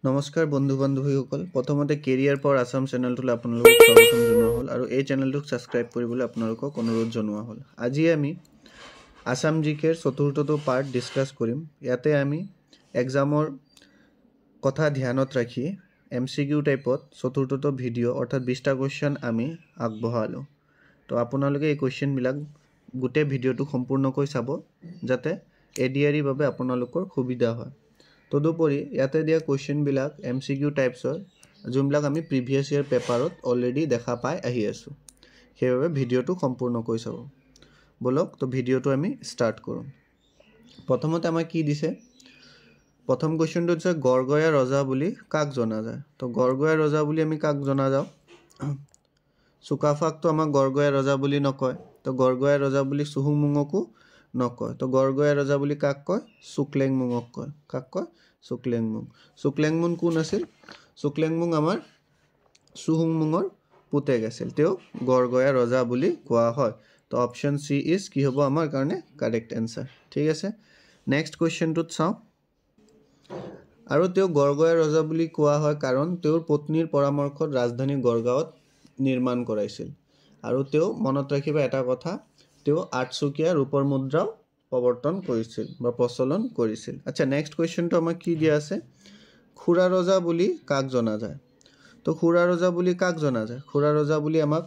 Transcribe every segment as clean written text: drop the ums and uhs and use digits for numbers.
নমস্কাৰ বন্ধু বান্ধৱীসকল প্ৰথমতে কেৰিয়াৰ ফৰ আসাম চেনেলটোলৈ আপোনালোকক স্বাগতম জনোৱা হ'ল আৰু এই চেনেলটোক ছাবস্ক্ৰাইব কৰিবলৈ আপোনালোকক অনুৰোধ জনোৱা হ'ল। আজি আমি আসাম জিকেৰ চতুৰ্থটো পাৰ্ট ডিছকাছ কৰিম। ইয়াতে আমি এক্সামৰ কথা ধ্যানত ৰাখি MCQ টাইপত চতুৰ্থটো ভিডিঅ' অৰ্থাৎ 20টা কুৱেশ্যন আমি আগবঢ়ালোঁ। তো আপোনালোকে এই কুৱেশ্যনবিলাক গোটেই ভিডিঅ'টো সম্পূৰ্ণকৈ চাব যাতে ADREৰ বাবে আপোনালোকৰ সুবিধা হয়। তদুপৰি ইয়াতে দিয়া কুৱেশ্যনবিলাক MCQ টাইপছৰ যোনবিলাক আমি প্ৰিভিয়াছ ইয়াৰ পেপাৰত অলৰেডি দেখা পাই আহি আছোঁ। সেইবাবে ভিডিঅ'টো সম্পূৰ্ণকৈ চাব। বলক তো ভিডিঅ'টো আমি ষ্টাৰ্ট কৰোঁ। প্ৰথমতে আমাক কি দিছে? প্ৰথম কুৱেশ্যনটো হৈছে গড়গয়া ৰজা বুলি কাক জনা যায়? তো গড়গয়া ৰজা বুলি আমি কাক জনা যাওঁ? চুকাফাকটো আমাক গড়গয়া ৰজা বুলি নকয়। তো গড়গয়া ৰজা বুলি চুহুংমুঙকো নকয়। তো গড়গয়া ৰজা বুলি কাক কয়? চুক্লেংমুঙক কয়। কাক কয়? চুক্লেংমুং। চুক্লেংমুং কোন আছিল? চুক্লেংমুং আমাৰ চুহুংমুঙৰ পুতেক আছিল। তেওঁ গড়গয়া ৰজা বুলি কোৱা হয়। তো অপশ্যন চি ইজ কি হ'ব আমাৰ কাৰণে কাৰেক্ট এনচাৰ। ঠিক আছে, নেক্সট কুৱেশ্যনটোত চাওঁ। আৰু তেওঁ গড়গয়া ৰজা বুলি কোৱা হয় কাৰণ তেওঁৰ পত্নীৰ পৰামৰ্শত ৰাজধানী গড়গাঁৱত নিৰ্মাণ কৰাইছিল। আৰু তেওঁ মনত ৰাখিবা এটা কথা, তেওঁ 8 টকীয়া ৰূপৰ মুদ্ৰাও প্ৰৱৰ্তন কৰিছিল বা প্ৰচলন কৰিছিল। আচ্ছা, নেক্সট কুৱেশ্যনটো আমাক কি দিয়া আছে? খুৰা ৰজা বুলি কাক জনা যায়? তো খুৰা ৰজা বুলি কাক জনা যায়? খুৰা ৰজা বুলি আমাক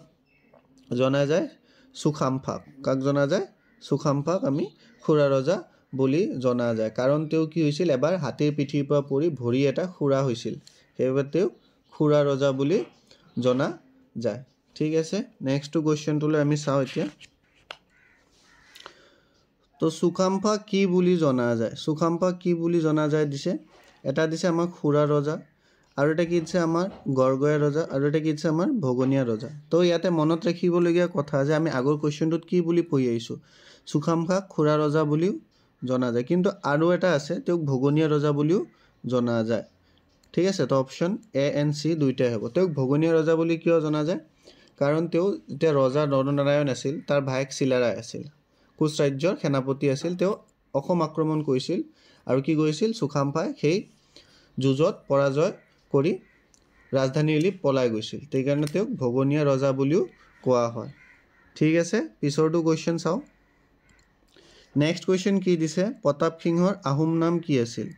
জনা যায় চুকাম্ফাক। কাক জনা যায়? চুকাম্ফাক আমি খুৰা ৰজা বুলি জনা যায় কাৰণ তেওঁ কি হৈছিল, এবাৰ হাতীৰ পিঠিৰ পৰা পৰি ভৰি এটা খুৰা হৈছিল। সেইবাবে তেওঁ খুৰা ৰজা বুলি জনা যায়। ঠিক আছে, নেক্সট কুৱেশ্যনটোলৈ আমি চাওঁ এতিয়া। তো চুকাম্ফা কি বুলি জনা যায়? চুকাম্ফা কি বুলি জনা যায় দিছে? এটা দিছে আমাৰ খুৰা ৰজা, আৰু এটা কি দিছে আমাৰ গড়গয়া ৰজা, আৰু এটা কি দিছে আমাৰ ভগনীয়া ৰজা। তো ইয়াতে মনত ৰাখিবলগীয়া কথা যে আমি আগৰ কুৱেশ্যনটোত কি বুলি পঢ়ি আহিছোঁ? চুকাম্ফাক খুৰা ৰজা বুলিও জনা যায়, কিন্তু আৰু এটা আছে তেওঁক ভগনীয়া ৰজা বুলিও জনা যায়। ঠিক আছে, তো অপশ্যন A and C দুইটাই হ'ব। তেওঁক ভগনীয়া ৰজা বুলি কিয় জনা যায়? কাৰণ তেওঁ যেতিয়া ৰজা নৰনাৰায়ণ আছিল, তাৰ ভায়েক চিলাৰায় আছিল, কোচ ৰাজ্যৰ সেনাপতি আছিল। তেওঁ অসম আক্ৰমণ কৰিছিল আৰু কি কৰিছিল? চুকাম্ফাই সেই যুঁজত পৰাজয় কৰি ৰাজধানী এৰি পলাই গৈছিল। সেইকাৰণে তেওঁক ভগনীয়া ৰজা বুলিও কোৱা হয়। ঠিক আছে, পিছৰটো কুৱেশ্যন চাওঁ। নেক্সট কুৱেশ্যন কি দিছে? প্ৰতাপ সিংহৰ আহোম নাম কি আছিল?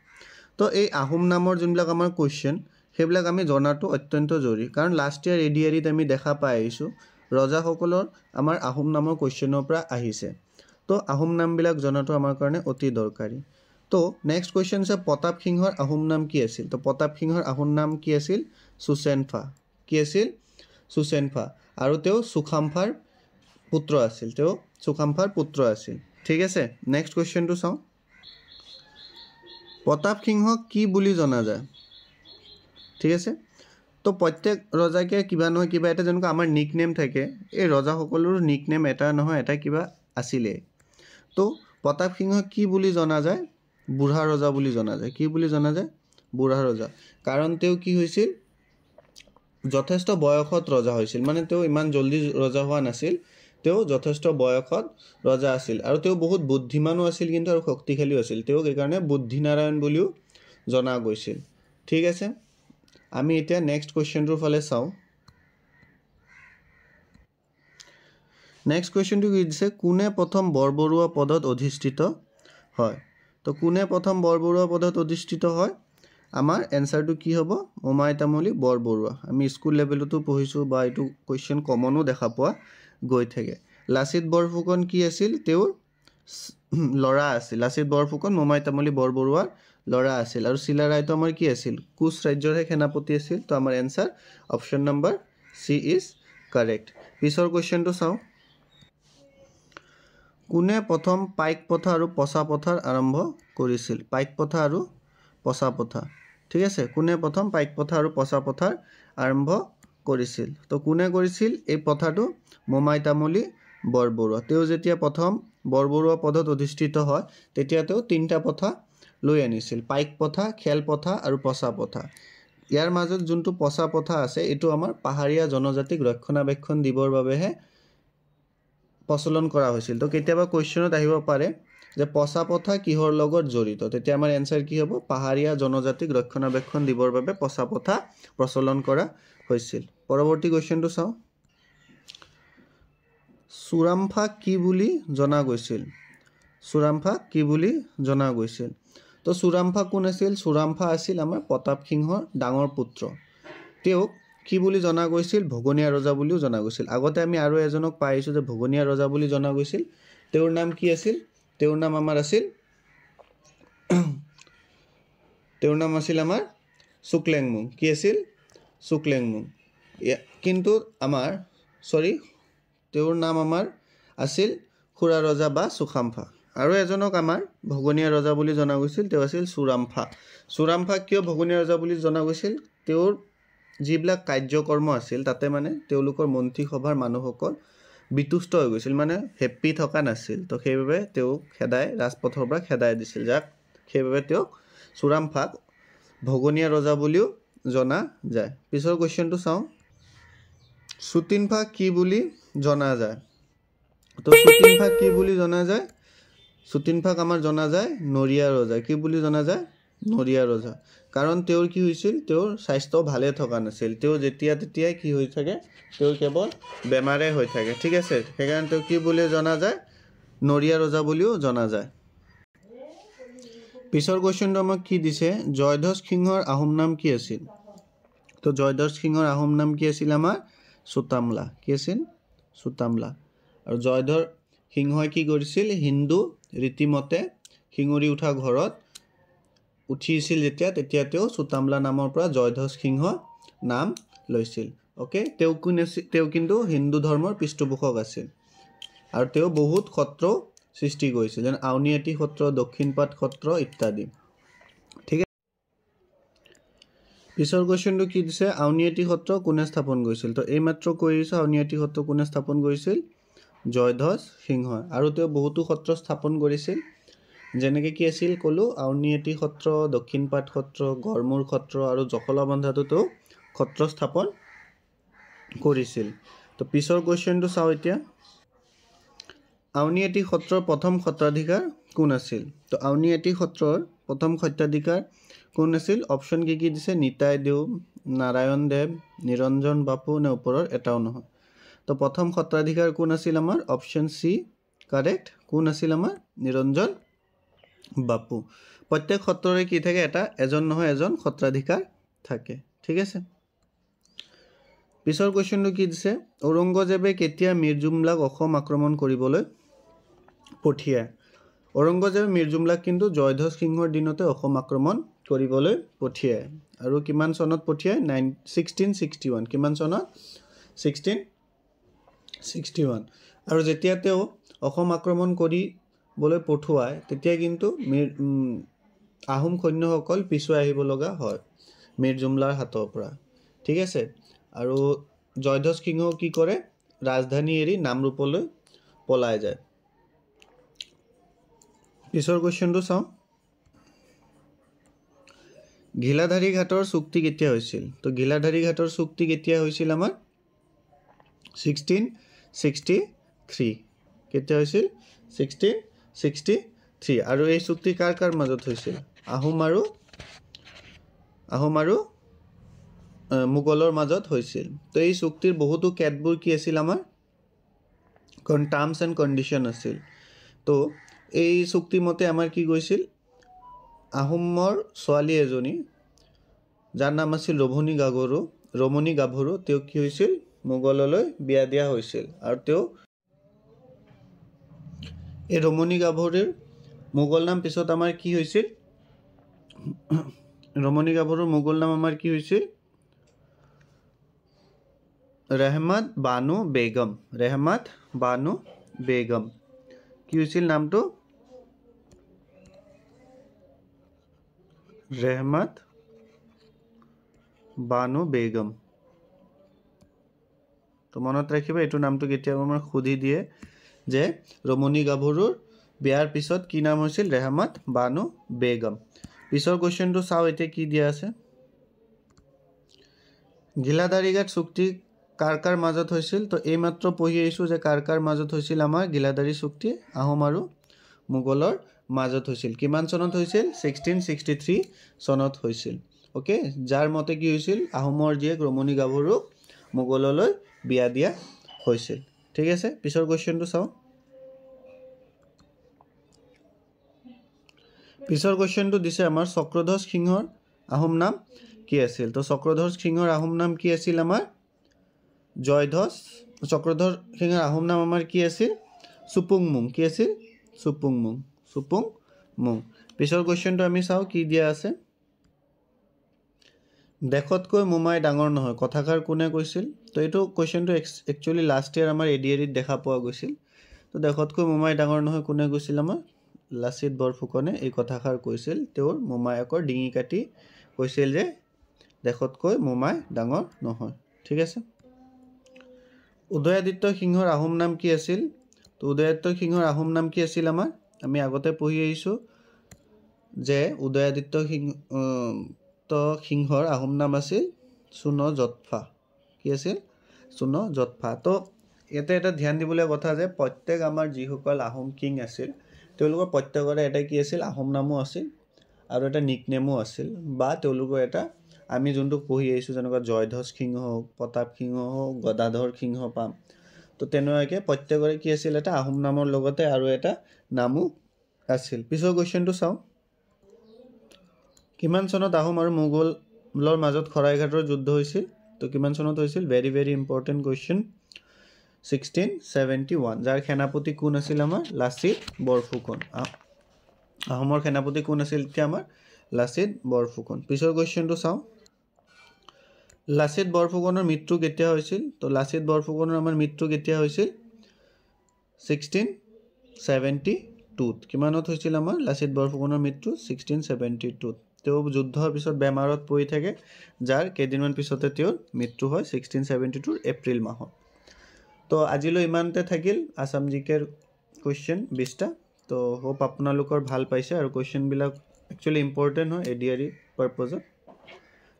তো এই আহোম নামৰ যোনবিলাক আমাৰ কুৱেশ্যন সেইবিলাক আমি জনাটো অত্যন্ত জৰুৰী, কাৰণ লাষ্ট ইয়াৰ ADREত আমি দেখা পাই আহিছোঁ ৰজাসকলৰ আমাৰ আহোম নামৰ কুৱেশ্যনৰ পৰা আহিছে। তো আহোম নামবিলাক জনাটো আমাৰ কাৰণে অতি দৰকাৰী। তো নেক্সট কুৱেশ্যন আছে প্ৰতাপ সিংহৰ আহোম নাম কি আছিল? তো প্ৰতাপ সিংহৰ আহোম নাম কি আছিল? চুচেনফা। কি আছিল? চুচেনফা। আৰু তেওঁ চুকাম্ফাৰ পুত্ৰ আছিল। তেওঁ চুকাম্ফাৰ পুত্ৰ আছিল। ঠিক আছে, নেক্সট কুৱেশ্যনটো চাওঁ। প্ৰতাপ সিংহক কি বুলি জনা যায়? ঠিক আছে, তো প্ৰত্যেক ৰজাকে কিবা নহয় কিবা এটা যেনেকুৱা আমাৰ নিক নেম থাকে, এই ৰজাসকলৰো নিক নেম এটা নহয় এটা কিবা আছিলে। তো প্ৰতাপ সিংহক কি বুলি জনা যায়? বুঢ়া ৰজা বুলি জনা যায়। কি বুলি জনা যায়? বুঢ়া ৰজা। কাৰণ তেওঁ কি হৈছিল? যথেষ্ট বয়সত ৰজা হৈছিল, মানে তেওঁ ইমান জল্দি ৰজা হোৱা নাছিল, তেওঁ যথেষ্ট বয়সত ৰজা আছিল। আৰু তেওঁ বহুত বুদ্ধিমানো আছিল কিন্তু আৰু শক্তিশালীও আছিল। তেওঁক সেইকাৰণে বুদ্ধিনাৰায়ণ বুলিও জনা গৈছিল। ঠিক আছে, আমি এতিয়া নেক্সট কুৱেশ্যনটোৰ ফালে চাওঁ। নেক্সট কুৱেশ্যনটো কি দিছে? কোনে প্ৰথম বৰবৰুৱা পদত অধিষ্ঠিত হয়? তো কোনে প্ৰথম বৰবৰুৱা পদত অধিষ্ঠিত হয়? আমাৰ এনচাৰটো কি হ'ব? মোমাই তামুলী বৰবৰুৱা। আমি স্কুল লেভেলতো পঢ়িছোঁ বা এইটো কুৱেশ্যন কমনো দেখা পোৱা গৈ থাকে। লাচিত বৰফুকন কি আছিল? তেওঁৰ ল'ৰা আছিল। লাচিত বৰফুকন মোমাই তামুলী বৰবৰুৱাৰ ল'ৰা আছিল। আৰু চিলাৰায়টো আমাৰ কি আছিল? কোচ ৰাজ্যৰহে সেনাপতি আছিল। তো আমাৰ answer option number C is correct. পিছৰ কুৱেশ্যনটো চাওঁ। কোনে প্ৰথম পাইক প্ৰথা আৰু পছা প্ৰথাৰ আৰম্ভ কৰিছিল? পাইক প্ৰথা আৰু পছা প্ৰথা। ঠিক আছে, কোনে প্ৰথম পাইক প্ৰথা আৰু পছা প্ৰথাৰ আৰম্ভ কৰিছিল? তো কোনে কৰিছিল এই প্ৰথাটো? মোমাই তামুলী বৰবৰুৱা। তেওঁ যেতিয়া প্ৰথম বৰবৰুৱা পদত অধিষ্ঠিত হয় তেতিয়া তেওঁ 3টা প্ৰথা লৈ আনিছিল: পাইক প্ৰথা, খেল প্ৰথা আৰু পছা প্ৰথা। ইয়াৰ মাজত যোনটো পছা প্ৰথা আছে এইটো আমাৰ পাহাৰীয়া জনজাতিক ৰক্ষণাবেক্ষণ দিবৰ বাবেহে প্ৰচলন কৰা হৈছিল। তো কেতিয়াবা কুৱেশ্যনত আহিব পাৰে যে পচা পথা কিহৰ লগত জড়িত তেতিয়া আমাৰ এনসাৰ কি হ'ব পাহাৰীয়া জনজাতিক ৰক্ষণাবেক্ষণ দিবৰ বাবে পচা পথা প্ৰচলন কৰা হৈছিল পৰৱৰ্তী কোৱেশ্চনটো চাও চুৰামফা কি বুলি জনা গৈছিল চুৰামফা কি বুলি জনা গৈছিল তো চুৰামফা কোন আছিল চুৰামফা আছিল আমাৰ প্ৰতাপ সিংহৰ ডাঙৰ পুত্ৰ তেওঁ কি বুলি জনা গৈছিল ভগনীয়া ৰজা বুলিও জনা গৈছিল আগতে আমি আৰু এজনক পাইছো যে ভগনীয়া ৰজা বুলি জনা গৈছিল তেওঁৰ নাম কি আছিল তেওঁৰ নাম আমাৰ আছিল আমাৰ শুক্লেংমুং কি আছিল শুক্লেংমুং কিন্তু আমাৰ তেওঁৰ নাম আমাৰ আছিল খুৰা ৰজা বা সুখামফা আৰু এজনক আমাৰ ভগনীয়া ৰজা বুলি জনা গৈছিল তেওঁ আছিল চুৰামফা কিয় ভগনীয়া ৰজা বুলি জনা গৈছিল তেওঁৰ যিবিলাক কাৰ্যকৰ্ম আছিল তাতে মানে তেওঁলোকৰ মন্ত্ৰী সভাৰ মানুহসকল বিতুষ্ট হৈ গৈছিল মানে হেপি থকা নাছিল তো সেইভাবে তেওঁ খেদাই ৰাজপথৰ পৰা খেদাই দিছিল যাক সেইভাবে তেওঁ চুৰামফাক ভগনীয়া ৰজা বুলিও জনা যায় পিছৰ কোৱেশ্চনটো চাও সুতিনফা কি বুলি জনা যায় তো সুতিনফা কি বুলি জনা যায় সুতিনফাক আমাৰ জনা যায় নৰিয়া ৰজা কি বুলি জনা যায় নৰিয়া ৰজা কাৰণ তেওঁৰ কি হৈছিল তেওঁৰ স্বাস্থ্য ভালে থকা নাছিল তেওঁ যেতিয়া তেতিয়া কি হৈ থাকে তেওঁ কেৱল বেমাৰে হৈ থাকে ঠিক আছে সেইকাৰণে তেওঁ কি বুলি জনা যায় নৰিয়া ৰজা বুলিও জনা যায় পিছৰ কোৱেশ্চনটো আমাক কি দিছে জয়ধ্বজ সিংহৰ আহোম নাম কি আছিল তো জয়ধ্বজ সিংহৰ আহোম নাম কি আছিল আমাৰ সুতামলা কি আছিল সুতামলা আৰু জয়ধ্বজ সিংহই কি কৰিছিল হিন্দু ৰীতিমতে সিঙুৰি উঠা ঘৰত উঠিছিল তেতিয়া তেওঁ সুতামলা নামৰ পৰা জয়ধ্বজ সিংহ নাম লৈছিল ওকে তেওঁ কিন্তু হিন্দু ধৰ্মৰ পৃষ্ঠপোষক আছিল আৰু তেওঁ বহুত সত্ৰ সৃষ্টি কৰিছিল যেন আউনীআটী সত্ৰ দক্ষিণপাট সত্ৰ ইত্যাদি ঠিক আছে পিছৰ কোৱেশ্চনটো কি দিছে আউনীআটী সত্ৰ কোনে স্থাপন কৰিছিল তো এই মাত্ৰ কৈ দিছো আউনীআটী সত্ৰ কোনে স্থাপন কৰিছিল জয়ধ্বজ সিংহ আৰু তেওঁ বহুতো সত্ৰ স্থাপন কৰিছিল যেনেকৈ কি আছিল কলো আউনীআটী সত্ৰ দক্ষিণপাট সত্ৰ গড়মূৰ সত্ৰ আৰু জখলাবন্ধাটো সত্ৰ স্থাপন কৰিছিল তো পিছৰ কোৱেশ্চনটো চাও এতিয়া আউনীআটী সত্ৰৰ প্ৰথম সত্ৰাধিকাৰ কোন আছিল তো আউনীআটী সত্ৰৰ প্ৰথম সত্ৰাধিকাৰ কোন আছিল অপচন কি দিছে নিতাই দেও নাৰায়ণ দেৱ নিৰঞ্জন বাপু নে ওপৰৰ এটাও নহয় তো প্ৰথম সত্ৰাধিকাৰ কোন আছিল আমাৰ অপচন সি কাৰেক্ট কোন আছিল আমাৰ নিৰঞ্জন বাপু প্ৰত্যেক সত্ৰৰে কি থাকে এটা এজন নহয় এজন সত্ৰাধিকাৰ থাকে ঠিক আছে পিছৰ কোৱেশ্চনটো কি দিছে ঔৰংগজেবে কেতিয়া মিৰ্জুমলাক অসম আক্ৰমণ কৰিবলৈ পঠিয়ায় ঔৰংগজেবে মিৰ্জুমলাক কিন্তু জয়ধ্বজ সিংহৰ দিনতে অসম আক্ৰমণ কৰিবলৈ পঠিয়ায় আৰু কিমান চনত পঠিয়ায় 1661 কিমান চনত 1661 আৰু যেতিয়া তেওঁ অসম আক্ৰমণ কৰিবলৈ পঠুৱায় তেতিয়া কিন্তু আহোম সৈন্যসকল পিছুৱাই আহিব লগা হয় মিৰ্জুমলাৰ হাতৰ পৰা ঠিক আছে আৰু জয়ধ্বজ সিংহ কি কৰে ৰাজধানী এৰি নামৰূপলৈ পলাই যায় পিছৰ কোৱেশ্চনটো চাও ঘিলাধাৰী ঘাটৰ চুক্তি কেতিয়া হৈছিল তো ঘিলাধাৰী ঘাটৰ চুক্তি কেতিয়া হৈছিল আমাৰ 1663 কেতিয়া হৈছিল 1663 আৰু এই চুক্তি কাৰ মাজত হৈছিল আহোম আৰু মুগলৰ মাজত হৈছিল তো এই চুক্তিৰ বহুতো কেটবোৰ কি আছিল আমাৰ টাৰ্মছ এণ্ড কণ্ডিশ্যন আছিল তো এই চুক্তি মতে আমাৰ কি গৈছিল আহোমৰ ছোৱালী এজনী যাৰ নাম আছিল ৰমণী গাভৰু তেওঁ কি হৈছিল মুগললৈ বিয়া দিয়া হৈছিল আৰু তেওঁ এই ৰমণী গাভৰুৰ মুগল নাম পিছত আমাৰ কি হৈছিল ৰমণী গাভৰুৰ মুগল নাম আমাৰ কি হৈছিল ৰেহমাত বানু বেগম কি হৈছিল নামটো ৰেহমাত বানু বেগম তো মনত ৰাখিবা এইটো নামটো কেতিয়াবা আমাৰ খুদি দিয়ে যে ৰমণী গাভৰুৰ বিয়াৰ পিছত কি নাম হৈছিল ৰেহমাত বানু বেগম পিছৰ কোৱেশ্চনটো চাও এতিয়া কি দিয়া আছে ঘিলাধাৰীঘাট চুক্তি কাৰ মাজত হৈছিল তো এই মাত্ৰ পঢ়ি আহিছো যে কাৰ মাজত হৈছিল আমাৰ ঘিলাধাৰী চুক্তি আহোম আৰু মুগলৰ মাজত হৈছিল কিমান চনত হৈছিল 1663 চনত হৈছিল ওকে যাৰ মতে কি হৈছিল আহোমৰ জীয়েক ৰমণী গাভৰুক মোগললৈ বিয়া দিয়া হৈছিল ঠিক আছে পিছৰ কোৱেশ্চনটো চাও পিছৰ কোৱেশ্চনটো দিছে আমাৰ চক্ৰধ্বজ সিংহৰ আহোম নাম কি আছিল তো চক্ৰধ্বজ সিংহৰ আহোম নাম কি আছিল আমাৰ জয়ধ্বজ চক্ৰধ্বজ সিংহৰ আহোম নাম আমাৰ কি আছিল সুপুংমুং কি আছিল সুপুংমুং পিছৰ কোৱেশ্চনটো আমি চাও কি দিয়া আছে দেখতকৈ মোমাই ডাঙৰ নহয় কথাকাৰ কোনে কৈছিল তো এইটো কোৱেশ্চনটো একচুয়ালি লাষ্ট ইয়াৰ আমাৰ এডিআৰিত দেখা পোৱা গৈছিল তো দেখতকৈ মোমাই ডাঙৰ নহয় কোনে কৈছিল আমাৰ লাচিত বৰফুকনে এই কথাষাৰ কৈছিল তেওঁৰ মোমায়েকৰ ডিঙি কাটি কৈছিল যে দেখতকৈ মোমাই ডাঙৰ নহয় ঠিক আছে উদয়াদিত্য সিংহৰ আহোম নাম কি আছিল তো উদয়াদিত্য সিংহৰ আহোম নাম কি আছিল আমাৰ আমি আগতে পঢ়ি আহিছো যে উদয়াদিত্য সিংহৰ আহোম নাম আছিল সুনজৎফা কি আছিল সুনজৎফা তো ইয়াতে এটা ধ্যান দিবলৈ কথা যে প্ৰত্যেক আমাৰ যিসকল আহোম কিং আছিল তেওঁলোকৰ প্ৰত্যেকৰে এটা কি আছিল আহোম নামো আছিল আৰু এটা নিকনেমো আছিল বা তেওঁলোকৰ এটা আমি যোনটো পঢ়ি আহিছো যেনেকুৱা জয়ধ্বজ সিংহ হওক প্ৰতাপ সিংহ হওক গদাধৰ সিংহ পাম তো তেনেকুৱাকৈ প্ৰত্যেকৰে কি আছিল এটা আহোম নামৰ লগতে আৰু এটা নামো আছিল পিছৰ কোৱেশ্চনটো চাও কিমান চনত আহোম আৰু মোগলৰ মাজত শৰাইঘাটৰ যুদ্ধ হৈছিল তো কিমান চনত হৈছিল ভেৰি ভেৰি ইম্পৰ্টেন্ট কোৱেশ্চন 1671 যাৰ সেনাপতি কোন আছিল আমাৰ লাচিত বৰফুকন আহোমৰ সেনাপতি কোন আছিল তেতিয়া আমাৰ লাচিত বৰফুকন পিছৰ কোৱেশ্চনটো চাও লাচিত বৰফুকনৰ মৃত্যু কেতিয়া হৈছিল তো লাচিত বৰফুকনৰ আমাৰ মৃত্যু কেতিয়া হৈছিল 1672 কিমানত হৈছিল আমাৰ লাচিত বৰফুকনৰ মৃত্যু 1672 তেওঁ যুদ্ধৰ পিছত বেমাৰত পৰি থাকে যাৰ কেইদিনমান পিছতে তেওঁৰ মৃত্যু হয় 1672 এপ্ৰিল মাহত তো আজিলৈ ইমানতে থাকিল আসাম জিকেৰ কোৱেশ্চন 20টা তো হোপ আপোনালোকৰ ভাল পাইছে আৰু কোৱেশ্চন বিলাক একচুয়ালি ইম্পৰ্টেন্ট হয় এডিআৰি পাৰপজত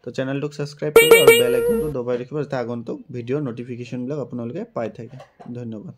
তো চেনেলটোক সাবস্ক্ৰাইব কৰিব আৰু বেল আইকনটো দবাই ৰাখিব যাতে আগন্তুক ভিডিঅ'ৰ নটিফিকেশন বিলাক আপোনালোকে পাই থাকে ধন্যবাদ